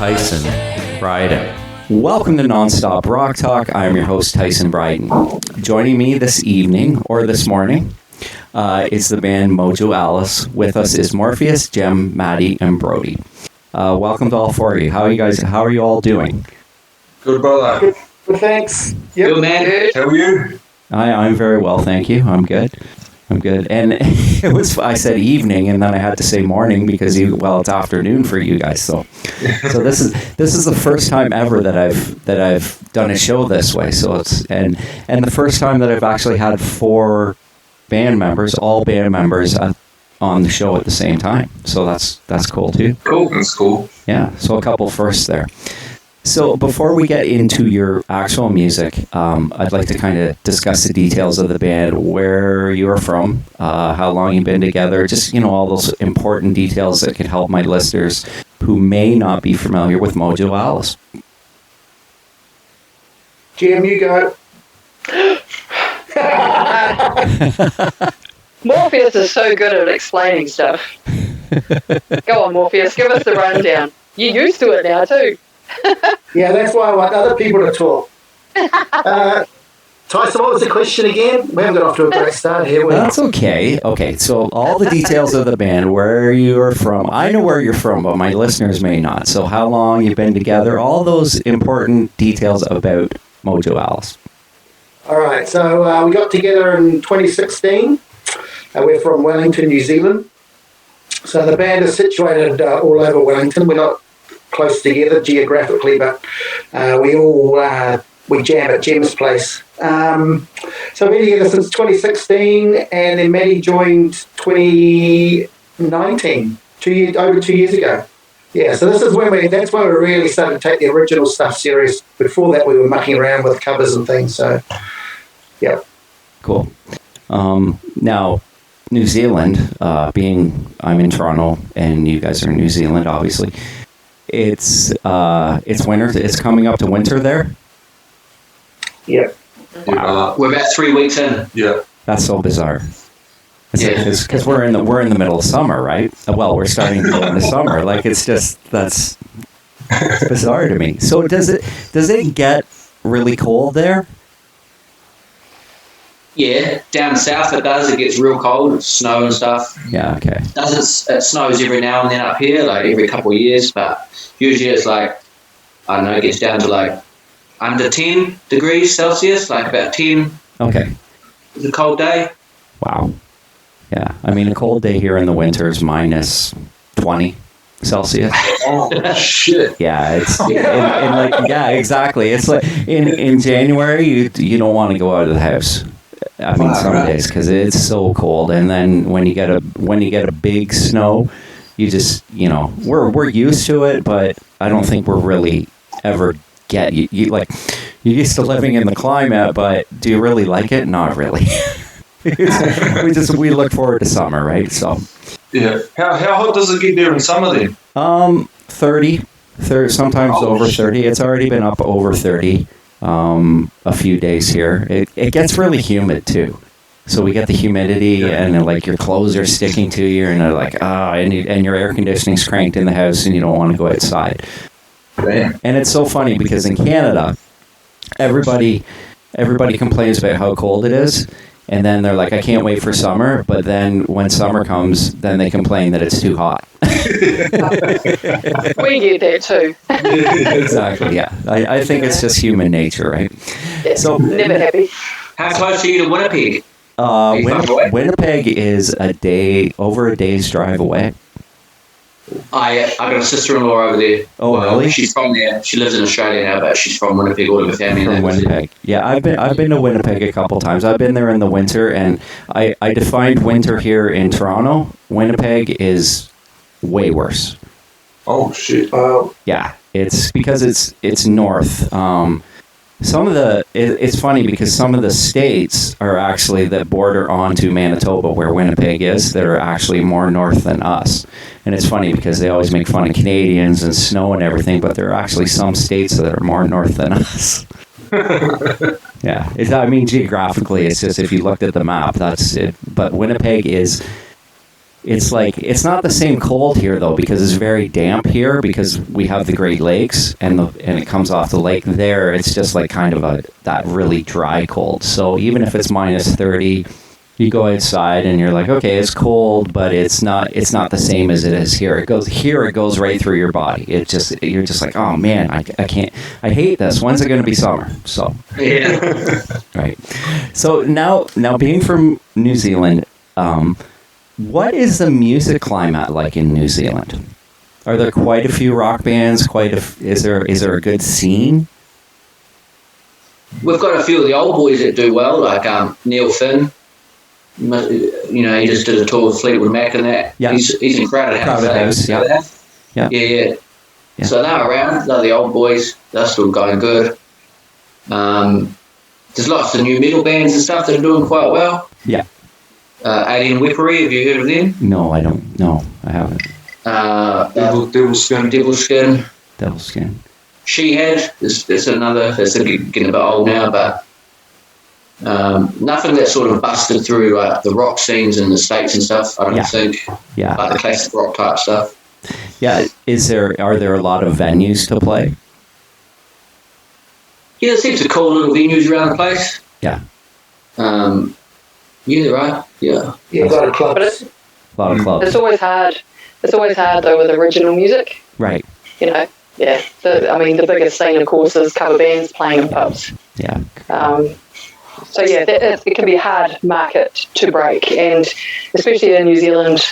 Tyson Bryden. Welcome to Nonstop Rock Talk. I'm your host, Tyson Bryden. Joining me this evening, or this morning, is the band Mojo Alice. With us is Morpheus, Jem, Maddie, and Brody. Welcome to all four of you. How are you all doing? Good, brother. Good, thanks. Yep. Good, man. How are you? I'm very well, thank you. I'm good. And I said evening, and then I had to say morning because it's afternoon for you guys. So this is the first time ever that I've done a show this way. So it's and the first time that I've actually had all band members, on the show at the same time. So that's cool too. Cool. That's cool. Yeah. So a couple firsts there. So before we get into your actual music, I'd like to kind of discuss the details of the band, where you are from, how long you've been together, just, all those important details that could help my listeners who may not be familiar with Mojo Alice. Jem, you go. Morpheus is so good at explaining stuff. Go on, Morpheus, give us the rundown. You're used to it now, too. Yeah, that's why I want other people to talk. Tyson, what was the question again? We haven't got off to a great start here. That's okay. Okay, so all the details of the band, where you're from. I know where you're from, but my listeners may not. So how long you've been together, all those important details about Mojo Alice. All right, so we got together in 2016. We're from Wellington, New Zealand. So the band is situated all over Wellington. We're not close together geographically, but we jam at Jem's place. So we've been together since 2016, and then Maddie joined 2019, over 2 years ago. Yeah, so that's when we really started to take the original stuff serious. Before that, we were mucking around with covers and things. So, yeah, cool. Now, New Zealand, I'm in Toronto, and you guys are in New Zealand, obviously. It's winter. It's coming up to winter there. Yeah. Wow. We're about 3 weeks in. Yeah. That's so bizarre. Because we're in the middle of summer, right? Well, we're starting to go into summer. Like it's bizarre to me. So does it get really cold there? Yeah, down south it does. It gets real cold. It's snow and stuff. Yeah, okay. It snows every now and then up here, like every couple of years, but usually it's like, I don't know, it gets down to like under 10 degrees Celsius, like about 10. Okay. It's a cold day. Wow. Yeah, I mean, a cold day here in the winter is minus 20 Celsius. Oh, shit. Yeah, yeah, exactly. It's like in January, you don't want to go out of the house. I mean, some days because it's so cold, and then when you get a big snow, you just we're used to it, but I don't think we're really ever get you like you're used to living in the climate, but do you really like it? Not really. we look forward to summer, right? So yeah, how hot does it get there in summer then? 30, sometimes over 30. It's already been up over 30. A few days here. It gets really humid too. So we get the humidity and like your clothes are sticking to you and they're like, and your air conditioning's cranked in the house and you don't want to go outside. Damn. And it's so funny because in Canada, everybody complains about how cold it is. And then they're like, I can't wait for summer. But then when summer comes, then they complain that it's too hot. We get that too. Exactly, yeah. I think it's just human nature, right? Yeah, so never happy. How close are you to Winnipeg? Winnipeg is over a day's drive away. I got a sister-in-law over there. Oh, really? She's from there. She lives in Australia now, but she's from Winnipeg. All of her family from Winnipeg. Yeah, I've been to Winnipeg a couple times. I've been there in the winter, and I defined winter here in Toronto. Winnipeg is way worse. Oh shit! Yeah, it's because it's north. It's funny because some of the states are actually that border onto Manitoba, where Winnipeg is, that are actually more north than us. And it's funny because they always make fun of Canadians and snow and everything, but there are actually some states that are more north than us. Yeah, geographically, it's just if you looked at the map, that's it. But Winnipeg is it's like it's not the same cold here though, because it's very damp here because we have the Great Lakes and it comes off the lake. There it's just like kind of that really dry cold. So even if it's minus 30, you go outside and you're like, okay, it's cold, but it's not the same as it is here. It goes right through your body. You're just like, oh man, I can't, I hate this. When's it going to be summer? So Yeah. right. So now being from New Zealand, what is the music climate like in New Zealand? Are there quite a few rock bands? Is there a good scene? We've got a few of the old boys that do well, like Neil Finn. You know, he just did a tour with Fleetwood Mac and that. Yeah. He's in Crowded House. Crowded House, yeah. Yeah. So they're around. They're the old boys. They're still going good. There's lots of new metal bands and stuff that are doing quite well. Yeah. Alien Whippery, have you heard of them? No, I don't. No, I haven't. Devil Skin. Devil Skin. She Had. There's another. That's getting a bit old now, but nothing that sort of busted through like the rock scenes in the States and stuff. I don't think. Yeah. Like the classic rock type stuff. Yeah. Are there a lot of venues to play? Yeah, there's heaps of cool little venues around the place. Yeah. Yeah, right. Yeah. Yeah, a lot of clubs. A lot of clubs. It's always hard. It's always hard though with original music. Right. You know. Yeah. The biggest scene, of course, is cover bands playing in pubs. Yeah. So yeah, it can be a hard market to break, and especially in New Zealand,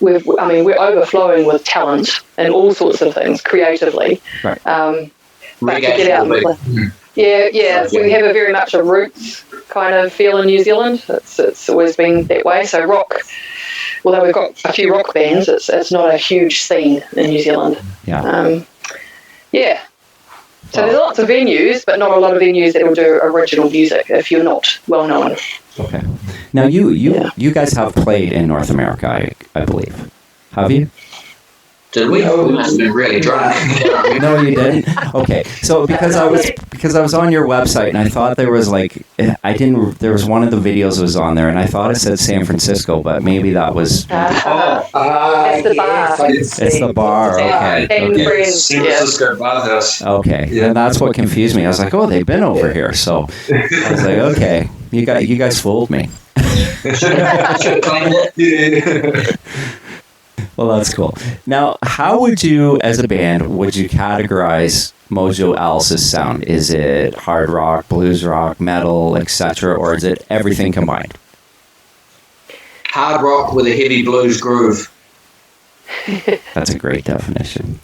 we're overflowing with talent and all sorts of things creatively. Right. But to get out and play. Yeah, we have a very much a roots kind of feel in New Zealand. It's always been that way. So rock, although we've got a few rock bands, it's not a huge scene in New Zealand. Yeah. Yeah. So there's lots of venues, but not a lot of venues that will do original music if you're not well known. Okay. Now you guys have played in North America, I believe. Have you? Did we? We must have been really drunk. No, you didn't. Okay, so because I was on your website and I thought there was there was one of the videos was on there and I thought it said San Francisco, but maybe that was It's the bar. it's the bar. Okay, San Francisco Bathhouse. okay. Yeah, and that's what confused me. I was like, oh, they've been over here, so I was like, okay, you guys fooled me. Should have claimed it. Yeah. Well, that's cool. Now, how would you, as a band, categorize Mojo Alice's sound? Is it hard rock, blues rock, metal, etc., or is it everything combined? Hard rock with a heavy blues groove. That's a great definition.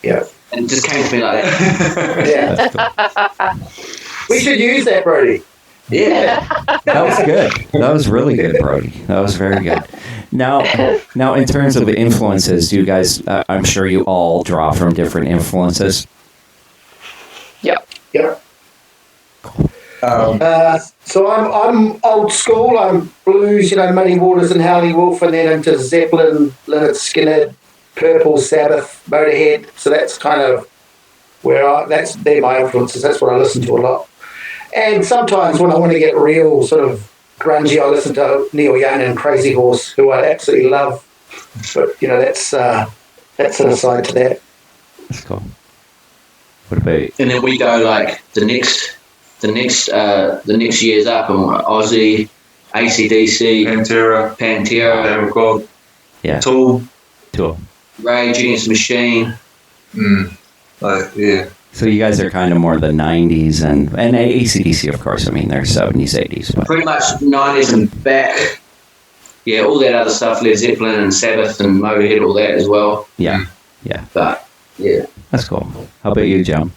Yeah. And it just came to me like that. Yeah. That's cool. We should use that, Brody. Yeah. That was good. That was really good, Brody. That was very good. Now, in terms of influences, do you guys? I'm sure you all draw from different influences. Yep. Yep. So I'm old school. I'm blues, Muddy Waters and Howley Wolf, and then into Zeppelin, Lynyrd Skynyrd, Purple, Sabbath, Motorhead. So that's kind of where they're my influences. That's what I listen to a lot. And sometimes when I want to get real sort of grungy, I listen to Neil Young and Crazy Horse, who I absolutely love. But that's an aside to that. That's cool. What about you? And then we go like the next year's up, and Aussie, AC/DC, Pantera, David God. Yeah. Tool. Rage Against the Machine. Yeah. So you guys are kind of more the 90s and AC/DC, of course. I mean, they're 70s, 80s. But. Pretty much 90s and back. Yeah, all that other stuff, Led Zeppelin and Sabbath and Motorhead, all that as well. Yeah. But, yeah. That's cool. How about you, Joe?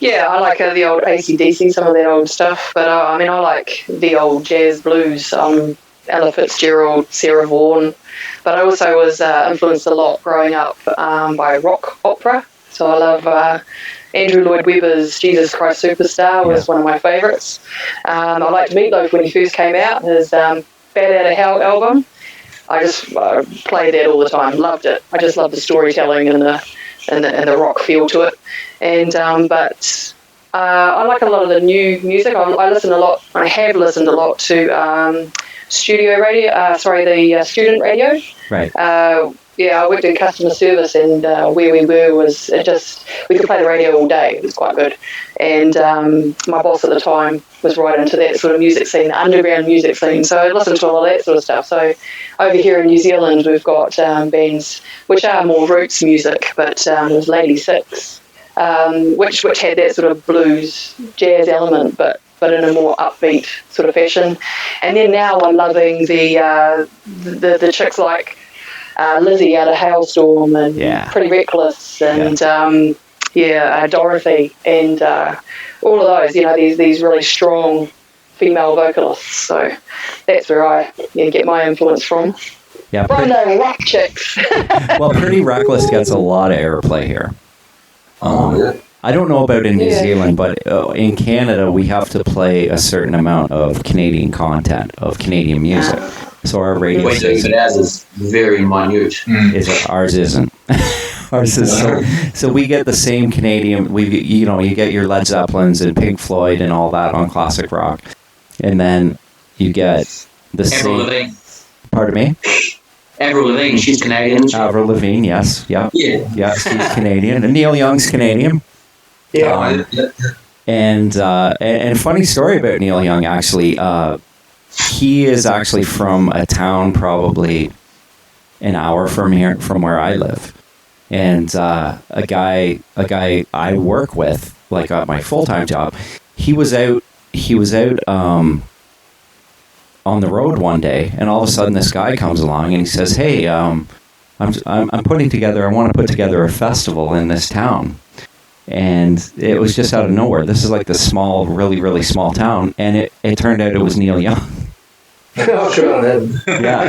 Yeah, I like the old AC/DC, some of that old stuff. But I like the old jazz blues, Ella Fitzgerald, Sarah Vaughan. But I also was influenced a lot growing up by rock opera. So I love Andrew Lloyd Webber's Jesus Christ Superstar was one of my favourites. I liked Meatloaf when he first came out, his Bad Outta Hell album. I just played that all the time, loved it. I just love the storytelling and the rock feel to it. And but I like a lot of the new music. I listen a lot. I have listened a lot to studio radio. The student radio. Right. Yeah, I worked in customer service, and where we were was we could play the radio all day. It was quite good. And my boss at the time was right into that sort of music scene, the underground music scene. So I listened to a lot of that sort of stuff. So over here in New Zealand, we've got bands which are more roots music, but there's Lady Six, which had that sort of blues jazz element, but in a more upbeat sort of fashion. And then now I'm loving the chicks like Lizzie out of Hailstorm and Pretty Reckless and Dorothy and all of those, these really strong female vocalists. So that's where I get my influence from. Yeah, from the rock chicks. Well, Pretty Reckless gets a lot of airplay here. I don't know about in New Zealand, but in Canada we have to play a certain amount of Canadian content, of Canadian music. So our radio station, ours is very minute. Ours isn't. Ours is so we get the same Canadian. You get your Led Zeppelins and Pink Floyd and all that on classic rock, and then you get the Avril same. Lavigne. Pardon me. Avril Lavigne, she's Canadian. Avril Lavigne, yes, yeah, she's Canadian, and Neil Young's Canadian. Yeah. And funny story about Neil Young, actually. He is actually from a town probably an hour from here, from where I live. And a guy I work with, like at my full-time job, he was out on the road one day, and all of a sudden this guy comes along and he says, "Hey, I'm putting together. I want to put together a festival in this town." And it was just out of nowhere. This is like the small, really, really small town, and it turned out it was Neil Young. Oh, good on him. Yeah,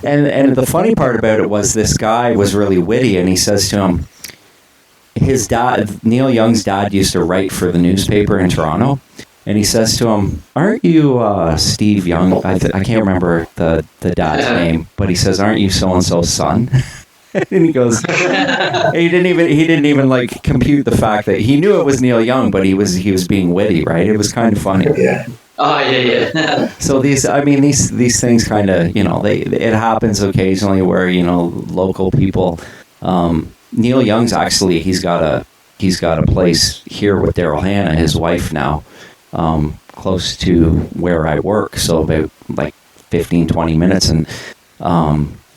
and the funny part about it was this guy was really witty, and he says to him, his dad, Neil Young's dad, used to write for the newspaper in Toronto, and he says to him, "Aren't you Steve Young?" I can't remember the dad's name, but he says, "Aren't you so and so's son?" And he goes, he didn't even like compute the fact that he knew it was Neil Young, but he was being witty, right? It was kind of funny. Yeah. Oh, yeah. So these things kind of, it happens occasionally where, local people, Neil Young's actually, he's got a place here with Daryl Hannah, his wife now, close to where I work. So about like 15, 20 minutes. And,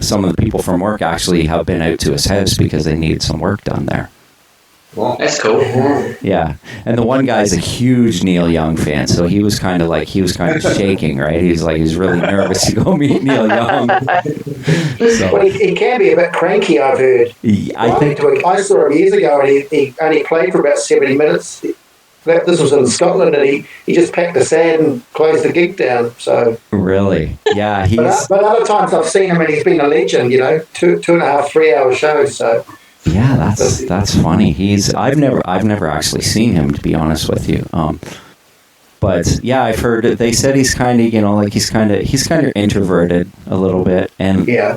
some of the people from work actually have been out to his house because they needed some work done there. Well, that's cool. Yeah, and the one guy's a huge Neil Young fan, so he was kind of shaking, right? He's really nervous to go meet Neil Young. So, Well, he can be a bit cranky, I've heard. I saw him years ago, and he only played for about 70 minutes. This was in Scotland, and he just packed the sand and closed the gig down. So really, yeah, but other times I've seen him, and he's been a legend. 2.5, 3 hour shows. So yeah, that's funny. I've never actually seen him, to be honest with you. But yeah, I've heard they said he's kind of he's kind of introverted a little bit, and I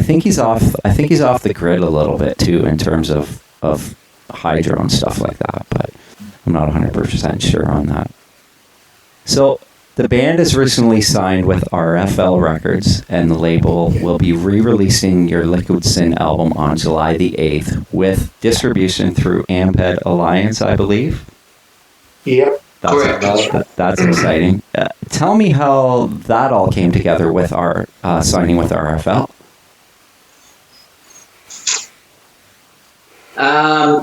think he's off the grid a little bit too in terms of hydro and stuff like that, but I'm not 100% sure on that. So the band has recently signed with RFL Records, and the label will be re-releasing your Liquid Sin album on July the 8th with distribution through Amped Alliance, I believe. Yep. That's exciting. Tell me how that all came together with our signing with RFL.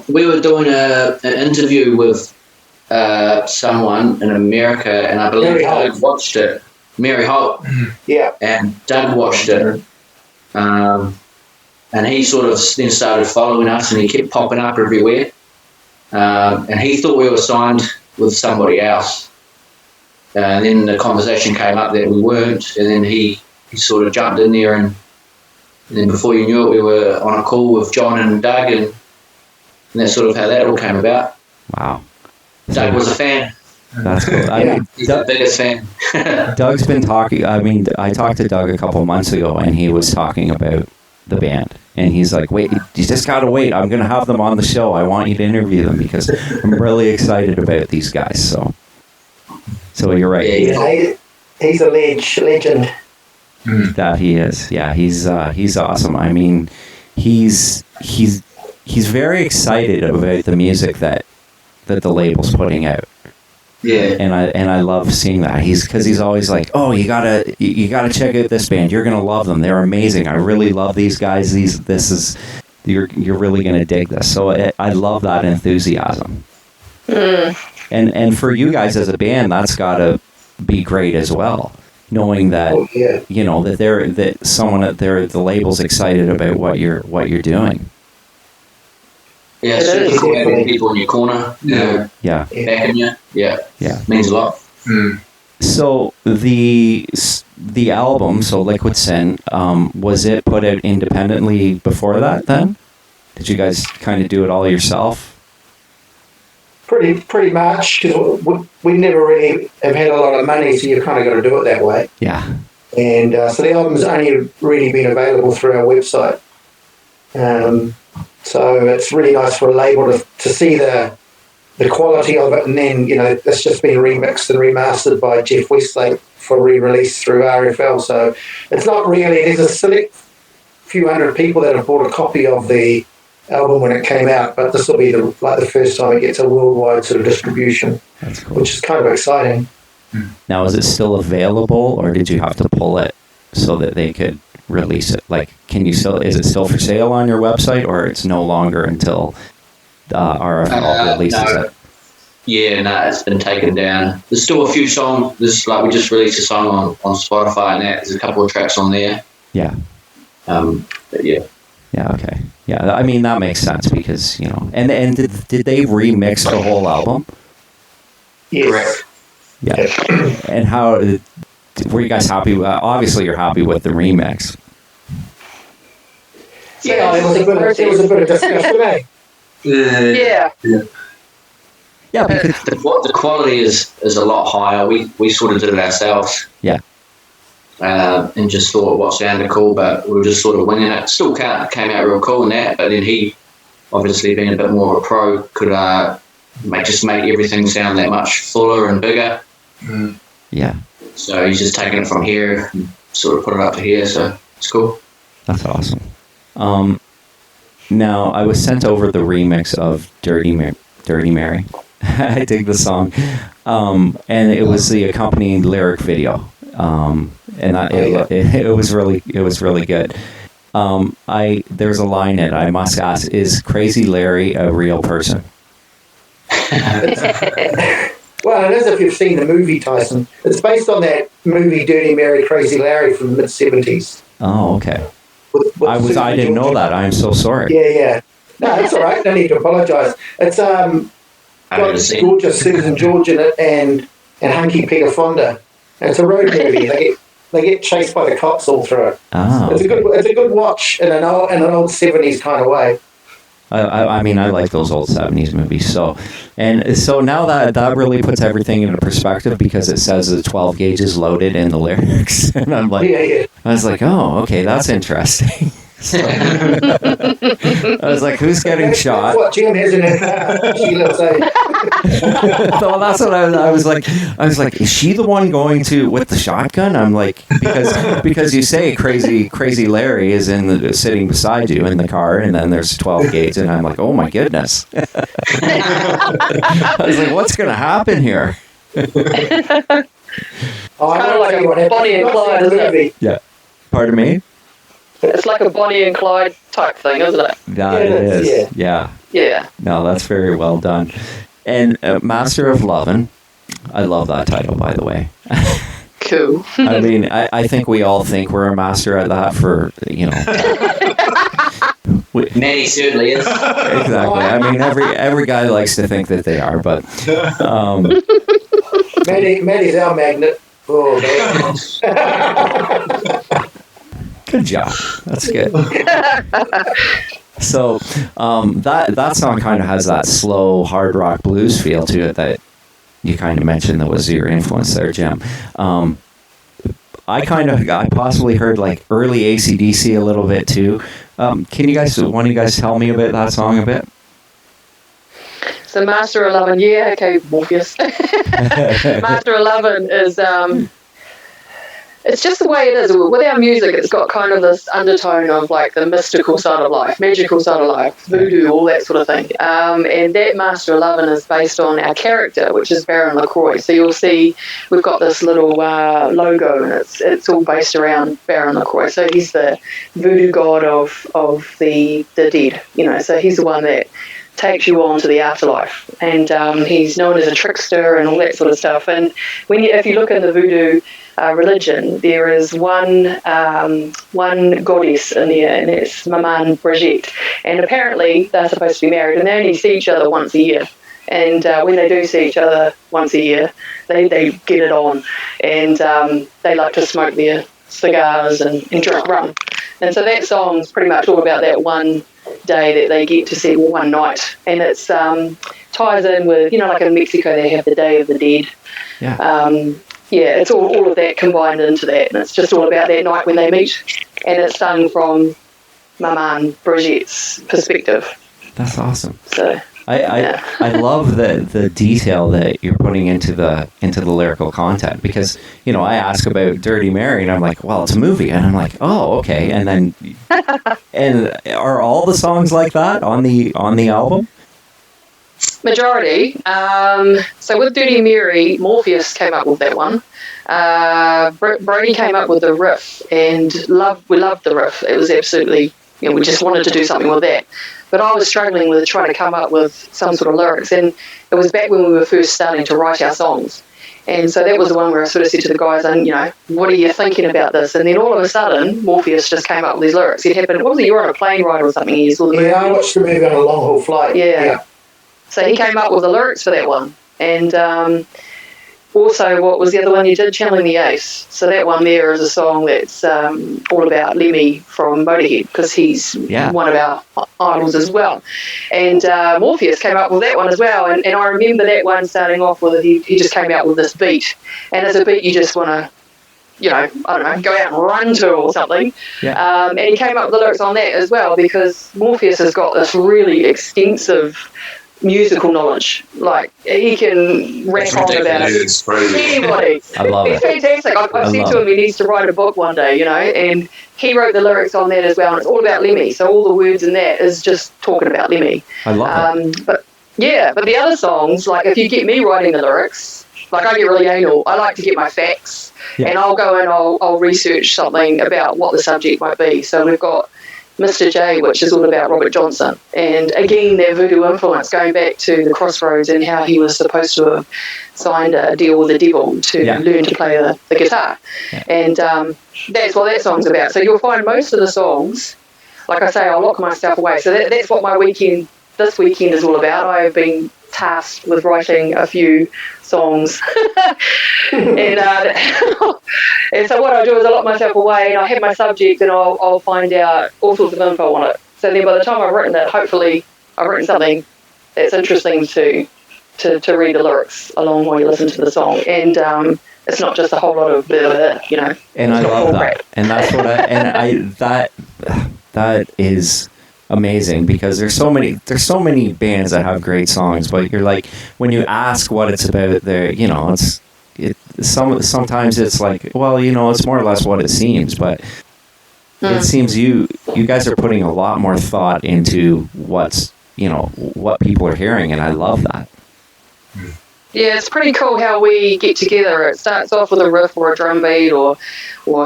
We were doing an interview with someone in America, and I believe Doug watched it. Mary Holt. Yeah. And Doug watched it. And he sort of then started following us, and he kept popping up everywhere. And he thought we were signed with somebody else. And then the conversation came up that we weren't, and then he sort of jumped in there, and then before you knew it, we were on a call with John and Doug, and that's sort of how that all came about. Wow. Doug was a fan. That's cool. He's the biggest fan. Doug's been talking. I talked to Doug a couple months ago, and he was talking about the band. And he's like, "Wait, you just got to wait. I'm going to have them on the show. I want you to interview them because I'm really excited about these guys." So you're right. Yeah. he's a legend. That he is. Yeah, he's awesome. I mean, he's very excited about the music that the label's putting out. Yeah. And I love seeing that. He's always like, "Oh, you gotta check out this band. You're gonna love them. They're amazing. I really love these guys. You're really gonna dig this." So I love that enthusiasm. And for you guys as a band, that's gotta be great as well, knowing that you know that the label's excited about what you're doing. Yeah, certainly having people in your corner, backing you. Yeah, means a lot. So the album, so Liquid Sin, was it put out independently before that? Then did you guys kind of do it all yourself? Pretty much, because we never really have had a lot of money, so you kind of got to do it that way. Yeah. And so the album's only really been available through our website. So it's really nice for a label to see the quality of it, and then, you know, it's just been remixed and remastered by Jeff Westlake for re-release through RFL. So it's not really, there's a select few hundred people that have bought a copy of the album when it came out, but this will be the first time it gets a worldwide sort of distribution. That's cool. Which is kind of exciting. Now, is it still available, or did you have to pull it so that they could release it? Like, is it still for sale on your website, or it's no longer until RFL releases it? Yeah, no, it's been taken down. There's still a few songs. We just released a song on Spotify, and there's a couple of tracks on there. Yeah. But yeah. Yeah. Okay. Yeah. I mean, that makes sense because, you know, and did they remix the whole album? Yes. Correct. Yeah. And how were you guys happy? Obviously, you're happy with the remix. Yeah, it was a bit of discussion, eh? Yeah. Yeah, because The quality is a lot higher. We sort of did it ourselves. Yeah. And just thought what sounded cool, but we were just sort of winging it. Still came out real cool in that, but then he, obviously being a bit more of a pro, could make everything sound that much fuller and bigger. Yeah. So he's just taking it from here and sort of put it up to here, so it's cool. That's awesome. Now, I was sent over the remix of Dirty Mary. I dig the song. And it was the accompanying lyric video. And it was really good. There's a line in it. I must ask: is Crazy Larry a real person? Well, it is if you've seen the movie, Tyson. It's based on that movie Dirty Mary, Crazy Larry from the mid-70s. Oh, okay. I didn't know that. I'm so sorry. Yeah. No, that's all right. No need to apologise. It's got gorgeous Susan George in it and Hunky Peter Fonda. And it's a road movie. They get chased by the cops all through it. Oh, it's a good watch in an old 70s kind of way. I mean, I like those old 70s movies. So now that really puts everything into perspective, because it says the 12 gauge is loaded in the lyrics. And I'm like, I was like, oh, okay, that's interesting. So, I was like, who's getting shot? That's what Jim has in her car. She lives out. So that's what I was like. I was like, is she the one going with the shotgun? I'm like, because you say crazy Larry is sitting beside you in the car, and then there's 12 gauge, and I'm like, oh my goodness. I was like, what's going to happen here? Kind of like a Bonnie and Clyde, isn't it? Yeah. Pardon me? It's like a Bonnie and Clyde type thing, isn't it? Yeah, it is. Yeah. No, that's very well done. And Master of Lovin', I love that title, by the way. Cool. I mean, I think we all think we're a master at that for, you know. Manny certainly is. Exactly. I mean, every guy likes to think that they are, but... Manny's our magnet. Oh, man. Good job. That's good. So that song kind of has that slow hard rock blues feel to it that you kind of mentioned that was your influence there, Jim. I possibly heard like early AC/DC a little bit too. Can you guys tell me about that song a bit? So Master of Lovin', yeah, okay, Morpheus. Master of Lovin' is it's just the way it is. With our music, it's got kind of this undertone of like the mystical side of life, magical side of life, voodoo, all that sort of thing. And that Master of Lovin' is based on our character, which is Baron LaCroix. So you'll see we've got this little logo, and it's all based around Baron LaCroix. So he's the voodoo god of the dead, you know. So he's the one that takes you on to the afterlife, and he's known as a trickster and all that sort of stuff. And if you look in the voodoo religion, there is one goddess in there, and it's Maman Brigitte. And apparently they're supposed to be married, and they only see each other once a year. And when they do see each other once a year, they get it on, and they like to smoke their cigars and drink rum. And so that song's pretty much all about that one day that they get to see, one night. And it's ties in with, you know, like in Mexico they have the Day of the Dead. It's all of that combined into that, and it's just all about that night when they meet, and it's sung from Maman Brigitte's perspective. That's awesome. So I love the detail that you're putting into the lyrical content, because, you know, I ask about Dirty Mary and I'm like, well, it's a movie, and I'm like, oh, okay. And then and are all the songs like that on the album? Majority. So with Dirty Mary, Morpheus came up with that one. Brody came up with the riff, and we loved the riff. It was absolutely, you know, we just wanted to do something with that. But I was struggling with trying to come up with some sort of lyrics, and it was back when we were first starting to write our songs. And so that was the one where I sort of said to the guys, and, you know, what are you thinking about this? And then all of a sudden, Morpheus just came up with these lyrics. It happened, what was it, you were on a plane ride or something? I watched the movie on a long haul flight. Yeah. So he came up with the lyrics for that one. And also, what was the other one you did? Channeling the Ace. So that one there is a song that's all about Lemmy from Motorhead, because he's one of our idols as well. And Morpheus came up with that one as well. And I remember that one starting off with, he just came out with this beat. And it's a beat you just want to, you know, I don't know, go out and run to or something. Yeah. And he came up with the lyrics on that as well, because Morpheus has got this really extensive musical knowledge. Like, he can rap on about anybody. I love it. He's fantastic. I've said to him he needs to write a book one day, you know, and he wrote the lyrics on that as well, and it's all about Lemmy. So all the words in that is just talking about Lemmy. I love it. But the other songs, like if you get me writing the lyrics, like I get really anal. I like to get my facts, and I'll go and I'll research something about what the subject might be. So we've got Mr. J, which is all about Robert Johnson, and again that voodoo influence, going back to the Crossroads and how he was supposed to have signed a deal with the devil to learn to play the guitar, and that's what that song's about. So you'll find most of the songs, like I say, I'll lock myself away. So that's what this weekend is all about. I have been tasked with writing a few songs and so what I do is I lock myself away, and I have my subject, and I'll find out all sorts of info on it. So then by the time I've written it, hopefully I've written something that's interesting to read the lyrics along while you listen to the song, and it's not just a whole lot of blah, you know. And I love that, crap. And that's what that is amazing, because there's so many bands that have great songs, but you're like, when you ask what it's about, there, you know, sometimes it's like, well, you know, it's more or less what it seems, but it seems you guys are putting a lot more thought into what people are hearing, and I love that. Yeah, it's pretty cool how we get together. It starts off with a riff or a drum beat or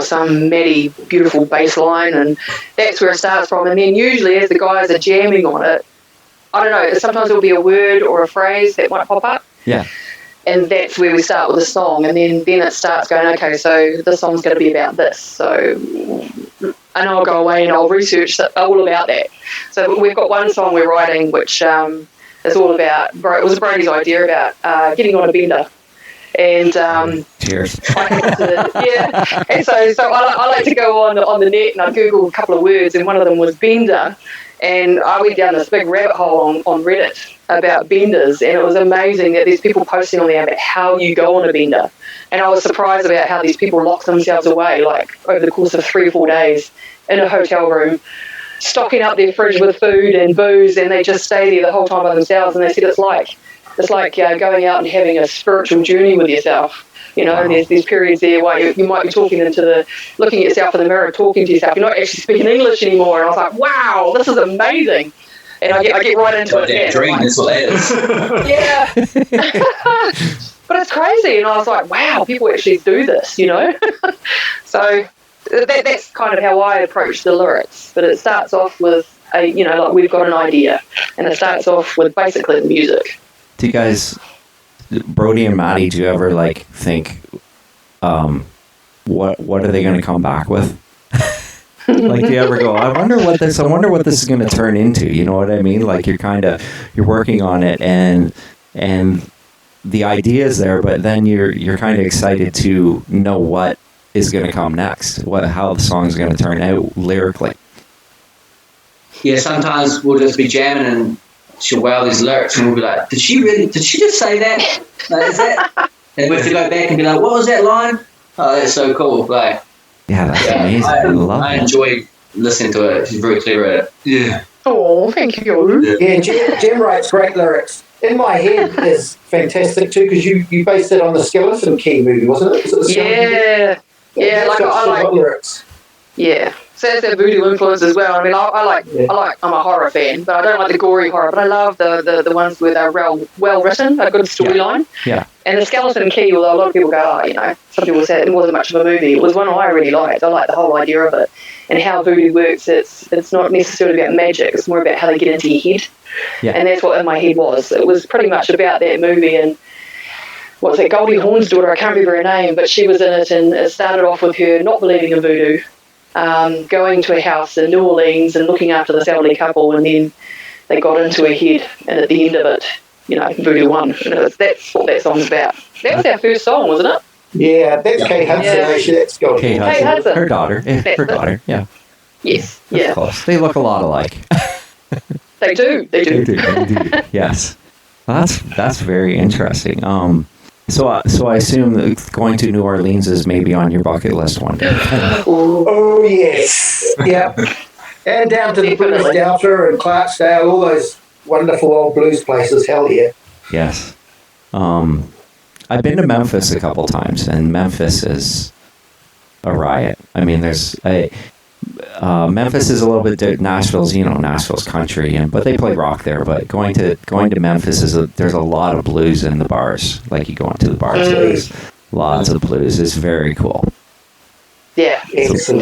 some matty, beautiful bass line, and that's where it starts from. And then usually as the guys are jamming on it, I don't know, sometimes there'll be a word or a phrase that might pop up. Yeah. And that's where we start with the song, and then it starts going, okay, so this song's going to be about this. So, and I'll go away and I'll research all about that. So we've got one song we're writing which is all about, it was Brody's idea about getting on a bender. And cheers. And so I like to go on the net, and I Google a couple of words, and one of them was bender. And I went down this big rabbit hole on Reddit about benders, and it was amazing that there's people posting on there about how you go on a bender. And I was surprised about how these people lock themselves away, like over the course of 3 or 4 days in a hotel room, stocking up their fridge with food and booze, and they just stay there the whole time by themselves. And they said it's like going out and having a spiritual journey with yourself. You know, Wow. there's periods there where you might be looking at yourself in the mirror, talking to yourself. You're not actually speaking English anymore. And I was like, wow, this is amazing. And I get right into it. That dream, that's what that is. Yeah. But it's crazy. And I was like, wow, people actually do this, you know? So that's kind of how I approach the lyrics. But it starts off with, like we've got an idea. And it starts off with basically the music. Do you guys, Brody and Maddie, do you ever like think, what are they going to come back with? Like, do you ever go, I wonder what this is going to turn into? You know what I mean? Like, you're working on it, and the idea is there, but then you're kind of excited to know what is going to come next, how the song's going to turn out lyrically. Yeah, sometimes we'll just be jamming and she'll wow these lyrics and we'll be like, did she just say that? Like, is that? And we have to go back and be like, what was that line? Oh, that's so cool. Like, Yeah, that's amazing. I love I it. enjoy listening to it. She's very clever at it. Yeah. Oh, thank you. Yeah, Jem writes great lyrics. In My Head is fantastic too, because you based it on the Skeleton Key movie, wasn't it? Was it the Skeleton Key? Yeah, like I like lyrics. Yeah, so that's that voodoo influence as well. I mean, I'm a horror fan, but I don't like the gory horror. But I love the ones where they're well written, a good storyline. Yeah. And the Skeleton Key, although a lot of people go, some people say it wasn't much of a movie. It was one I really liked. I like the whole idea of it and how voodoo works. It's not necessarily about magic. It's more about how they get into your head. Yeah. And that's what In My Head was. It was pretty much about that movie and. What's it? Goldie Hawn's daughter, I can't remember her name, but she was in it, and it started off with her not believing in voodoo, going to a house in New Orleans and looking after this elderly couple, and then they got into her head, and at the end of it, voodoo won. And that's what that song's about. That was our first song, wasn't it? Yeah, that's Kate Hudson. Yeah. Actually, that's Goldie. Kate Kate Hudson. Her daughter. That's Her it. daughter, yeah. Yes, That's yeah. close. They look a lot alike. They do. They do. Yes. Well, that's very interesting. So I assume that going to New Orleans is maybe on your bucket list one day. Oh, yes. Yeah. And down to the Blues Definitely. Delta and Clarksdale, all those wonderful old blues places. Hell yeah. Yes. I've been to Memphis a couple times, and Memphis is a riot. I mean, Memphis is a little bit Nashville's country, but they play rock there. But going to Memphis there's a lot of blues in the bars. Like you go into the bars, there's lots of blues. It's very cool, Yeah, Excellent.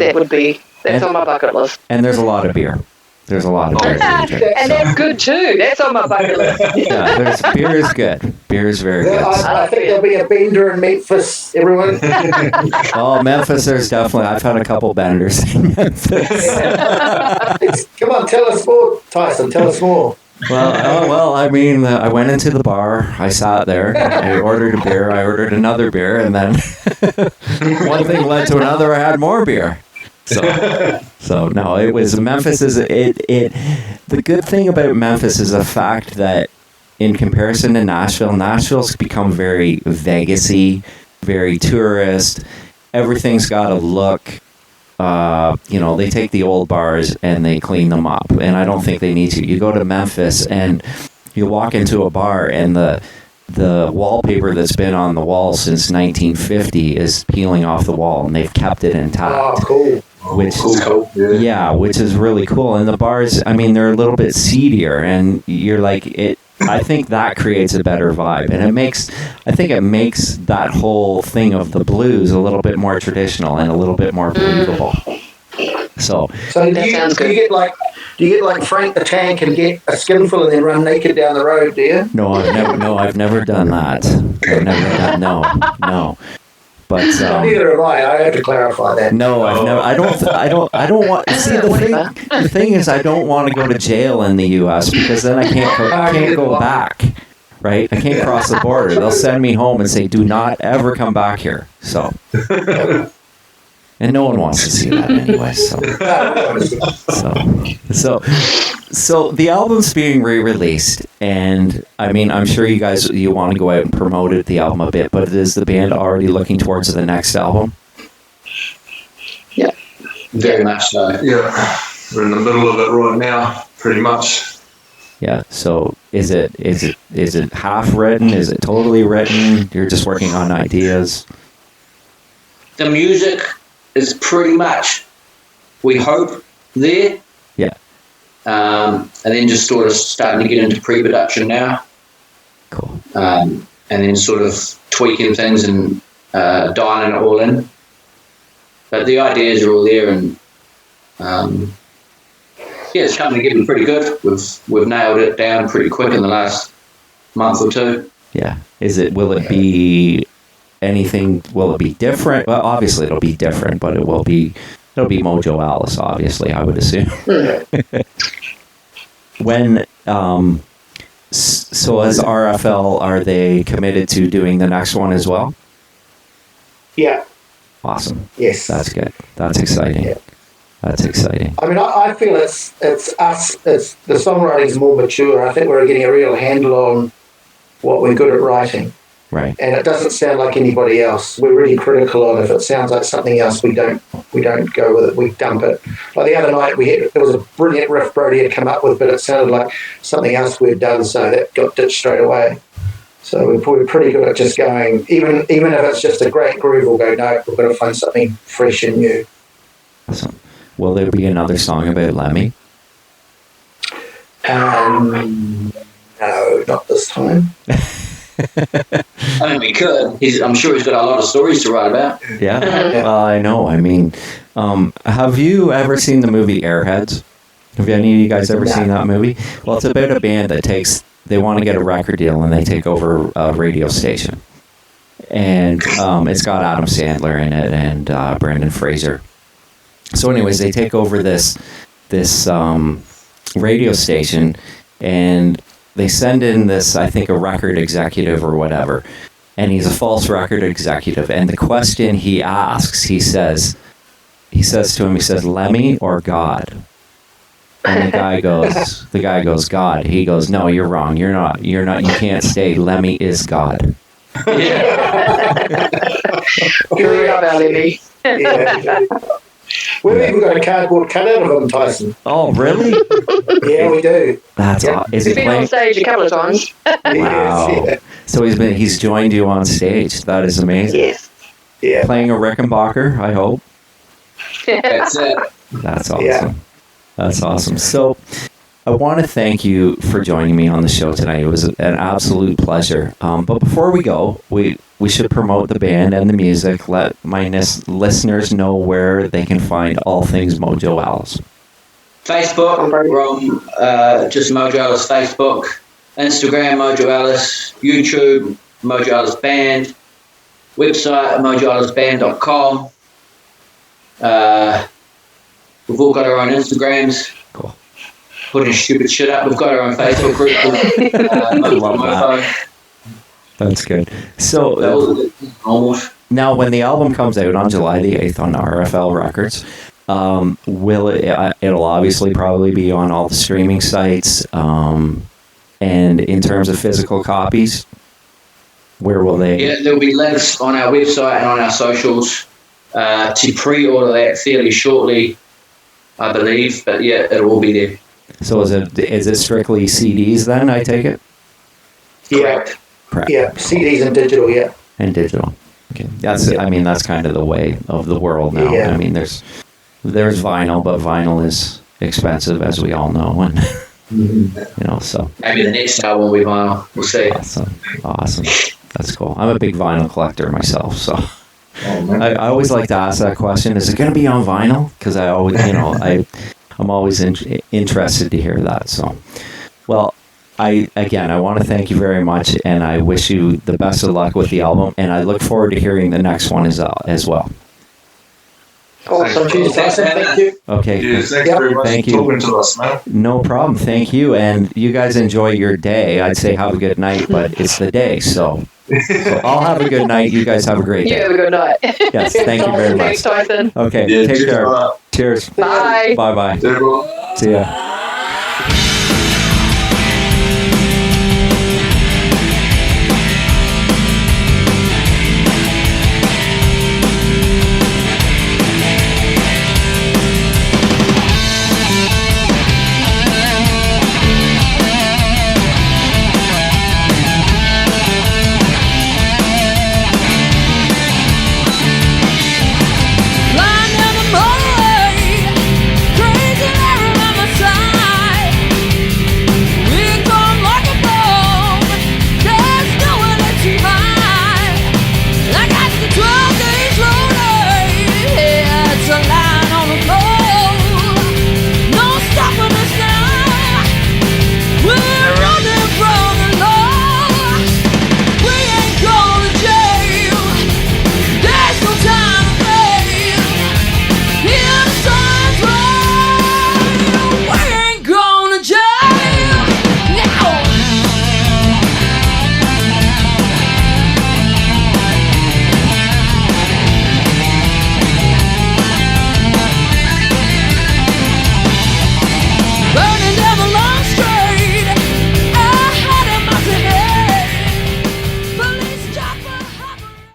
that's on my bucket list. and there's a lot of beer. There's a lot of beer. to drink, And so. that's good too. That's on my bucket list. Yeah, beer is good. Beer is very good. I think there'll be a bender in Memphis, everyone. Oh, Memphis, there's definitely. I've had a couple benders in Memphis. Come on, tell us more, Tyson. Tell us more. I mean, I went into the bar. I sat there. I ordered a beer. I ordered another beer, and then one thing led to another. I had more beer. So no, it was Memphis. The good thing about Memphis is the fact that, in comparison to Nashville's become very Vegas-y, very tourist. Everything's got a look. They take the old bars and they clean them up, and I don't think they need to. You go to Memphis and you walk into a bar, and the wallpaper that's been on the wall since 1950 is peeling off the wall, and they've kept it intact. Oh, cool. Which Cool. yeah, which is really cool. And the bars, I mean, they're a little bit seedier, and you're like it. I think that creates a better vibe, and I think it makes that whole thing of the blues a little bit more traditional and a little bit more believable. So So That sounds good. do you get like Frank the Tank and get a skinful and then run naked down the road, do you? no, I've never done that. I've never done no. But Neither have I. I have to clarify that. no, I've never. I don't want. See, the thing is, I don't want to go to jail in the U.S. because then I can't go back. Right? I can't cross the border. They'll send me home and say, "Do not ever come back here." So, and no one wants to see that anyway. So the album's being re-released, and I mean, I'm sure you want to go out and promote the album a bit, but is the band already looking towards the next album? Very much so. Yeah. We're in the middle of it right now, pretty much. Yeah. So is it half written? Is it totally written? You're just working on ideas. the music is pretty much, we hope, there. Yeah. And then just sort of starting to get into pre-production now. Cool. And then sort of tweaking things and dialing it all in. But the ideas are all there, and it's coming together pretty good. We've nailed it down pretty quick in the last month or two. Yeah. Will it be anything? Will it be different? Well, obviously it'll be different, but it'll be Mojo Alice, obviously, I would assume. When so as RFL, are they committed to doing the next one as well? Yeah. Awesome. Yes. That's good. That's exciting. Yeah. That's exciting. I mean, I feel it's us. It's the songwriting's more mature. I think we're getting a real handle on what we're good at writing. Right. And it doesn't sound like anybody else. We're really critical on if it sounds like something else, we don't go with it. We dump it. Like the other night, there was a brilliant riff Brody had come up with, but it sounded like something else we'd done, so that got ditched straight away. So we're pretty good at just going, even if it's just a great groove, we'll go, no, we're going to find something fresh and new. Awesome. Will there be another song about Lemmy? No, not this time. I mean, we could. I'm sure he's got a lot of stories to write about. Yeah. Well, I know. I mean, have you ever seen the movie Airheads? Have any of you guys ever seen that movie? Well, it's about a band that they want to get a record deal, and they take over a radio station. And it's got Adam Sandler in it and Brendan Fraser. So anyways, they take over this radio station, and they send in this, I think, a record executive or whatever, and he's a false record executive. And the question he asks, he says to him, Lemmy or God? And the guy goes, God. He goes, no, you're wrong. You're not. You can't stay. Lemmy is God. Yeah. Great about Lemmy. Yeah. We've even got a cardboard cutout of him, Tyson. Oh, really? Yeah, we do. That's awesome. Is he He's been playing? on stage a couple of times. Wow. Yes, So he's joined you on stage. That is amazing. Yes. yeah. Playing a Rickenbacker, I hope. That's it. That's awesome. Yeah. That's awesome. So I want to thank you for joining me on the show tonight. It was an absolute pleasure. But before we go, we should promote the band and the music. Let my listeners know where they can find all things Mojo Alice. Facebook, we're on just Mojo Alice Facebook. Instagram, Mojo Alice. YouTube, Mojo Alice Band. Website, mojoaliceband.com. We've all got our own Instagrams. Cool. Putting stupid shit up. We've got our own Facebook group. I love that. That's good. So now, when the album comes out on July the 8th on RFL Records, it'll obviously probably be on all the streaming sites. And in terms of physical copies, where will they? Yeah, there'll be links on our website and on our socials to pre-order that fairly shortly, I believe. But yeah, it will be there. So is it strictly CDs then, I take it? Yeah. Correct. Yeah, CDs and digital, yeah. And digital. Okay. That's kind of the way of the world now. Yeah. I mean, there's vinyl, but vinyl is expensive, as we all know, and so. Maybe the next album will be vinyl. We'll see. Awesome. That's cool. I'm a big vinyl collector myself, so I always like to ask that question: is it going to be on vinyl? Because I always, I'm always interested to hear that. So, well. I want to thank you very much, and I wish you the best of luck with the album, and I look forward to hearing the next one as well. Awesome. Cheers, Tyson. Thank you. Okay. Cheers. Thanks very much Thank for you. talking to us, man. No problem. Thank you, and you guys enjoy your day. I'd say have a good night, but it's the day, so I'll have a good night. You guys have a great You day. have a good night. Yes, thank you very much. Thanks, Tyson. Okay, Yeah, take cheers, care. brother. Cheers. Bye. Bye-bye. See you, bro. See ya.